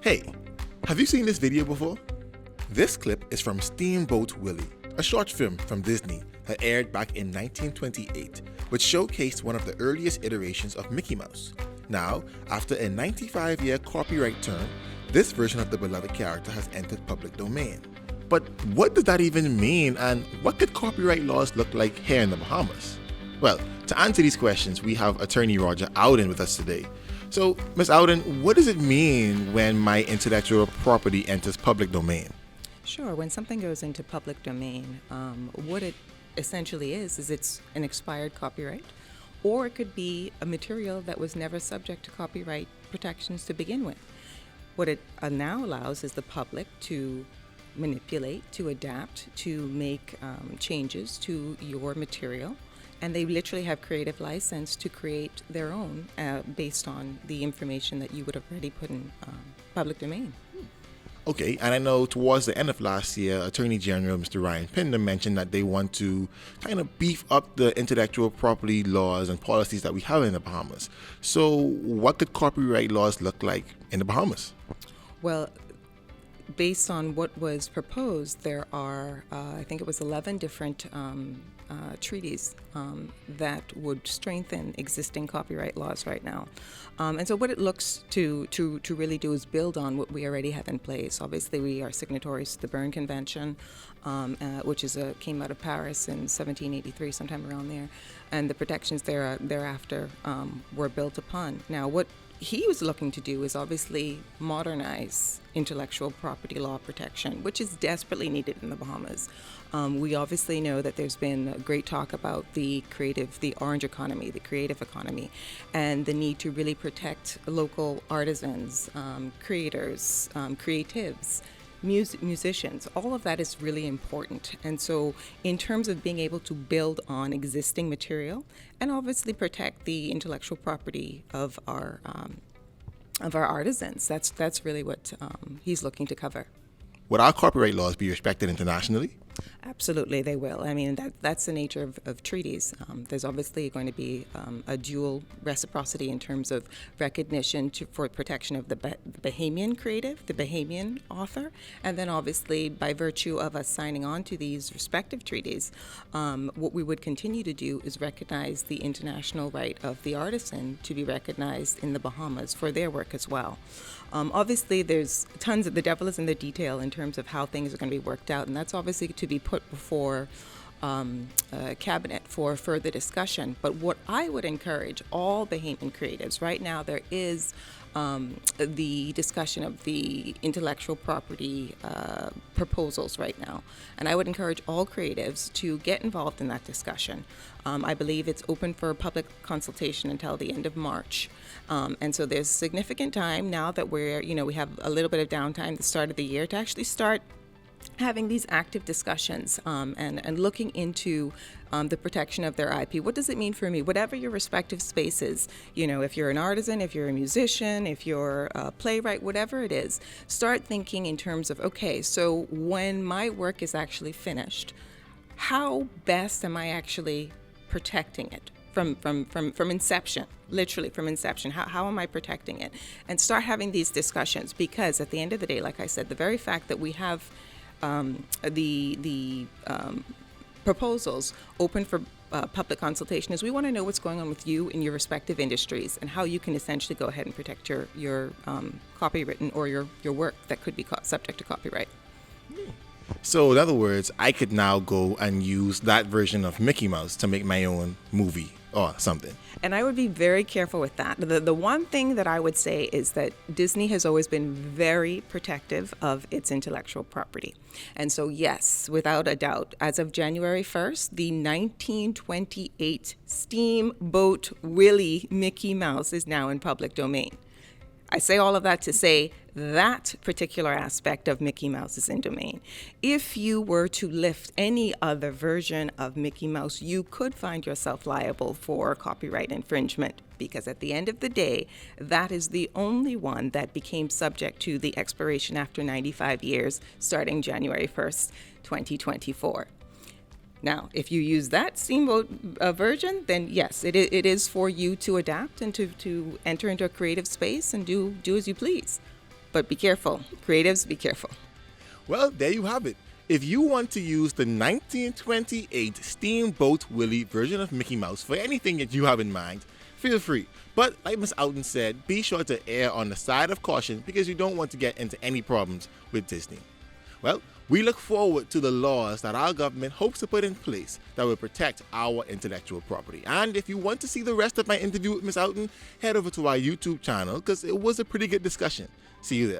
Hey, have you seen this video before? This clip is from Steamboat Willie, a short film from Disney that aired back in 1928, which showcased one of the earliest iterations of Mickey Mouse. Now, after a 95-year copyright term, this version of the beloved character has entered public domain. But what does that even mean, and what could copyright laws look like here in the Bahamas? Well, to answer these questions, we have attorney Roger Ouden with us today. So, Ms. Ouden, what does it mean when my intellectual property enters public domain? Sure. When something goes into public domain, what it essentially is it's an expired copyright, or it could be a material that was never subject to copyright protections to begin with. What it now allows is the public to manipulate, to adapt, to make changes to your material. And they literally have creative license to create their own based on the information that you would have already put in public domain. Okay, and I know towards the end of last year, Attorney General Mr. Ryan Pinder mentioned that they want to kind of beef up the intellectual property laws and policies that we have in the Bahamas. So what could copyright laws look like in the Bahamas? Well, based on what was proposed, there are, I think it was 11 different treaties that would strengthen existing copyright laws right now. And so what it looks to really do is build on what we already have in place. Obviously, we are signatories to the Berne Convention, which came out of Paris in 1783, sometime around there, and the protections thereafter were built upon. Now, what he was looking to do is obviously modernize intellectual property law protection, which is desperately needed in the Bahamas. We obviously know that there's been great talk about the orange economy, the creative economy, and the need to really protect local artisans, creators, creatives, musicians. All of that is really important. And so in terms of being able to build on existing material and obviously protect the intellectual property of our artisans, that's really what he's looking to cover. Would our copyright laws be respected internationally? Absolutely, they will. I mean, that's the nature of treaties. There's obviously going to be a dual reciprocity in terms of recognition for protection of the Bahamian creative, the Bahamian author, and then obviously by virtue of us signing on to these respective treaties, what we would continue to do is recognize the international right of the artisan to be recognized in the Bahamas for their work as well. Obviously, there's tons of the devil is in the detail in terms of how things are going to be worked out, and that's obviously to be put before cabinet for further discussion. But what I would encourage all Bahamian creatives right now, there is the discussion of the intellectual property proposals right now, and I would encourage all creatives to get involved in that discussion. I believe it's open for public consultation until the end of March. And so there's significant time now that we have a little bit of downtime at the start of the year to actually start having these active discussions and looking into the protection of their IP. What does it mean for me? Whatever your respective spaces, if you're an artisan, if you're a musician, if you're a playwright, whatever it is, start thinking in terms of, okay, so when my work is actually finished, how best am I actually protecting it? From inception, literally from inception. How am I protecting it? And start having these discussions, because at the end of the day, like I said, the very fact that we have the proposals open for public consultation is we want to know what's going on with you in your respective industries and how you can essentially go ahead and protect your copywritten or your work that could be subject to copyright. So in other words, I could now go and use that version of Mickey Mouse to make my own movie or something. And I would be very careful with that. The one thing that I would say is that Disney has always been very protective of its intellectual property. And so, yes, without a doubt, as of January 1st, the 1928 Steamboat Willie Mickey Mouse is now in public domain. I say all of that to say that particular aspect of Mickey Mouse is in domain. If you were to lift any other version of Mickey Mouse, you could find yourself liable for copyright infringement, because at the end of the day, that is the only one that became subject to the expiration after 95 years, starting January 1st, 2024. Now, if you use that Steamboat version, then yes, it is for you to adapt and to enter into a creative space and do as you please. But be careful. Creatives, be careful. Well, there you have it. If you want to use the 1928 Steamboat Willie version of Mickey Mouse for anything that you have in mind, feel free. But like Ms. Outen said, be sure to err on the side of caution because you don't want to get into any problems with Disney. Well, we look forward to the laws that our government hopes to put in place that will protect our intellectual property. And if you want to see the rest of my interview with Ms. Outen, head over to our YouTube channel because it was a pretty good discussion. See you there.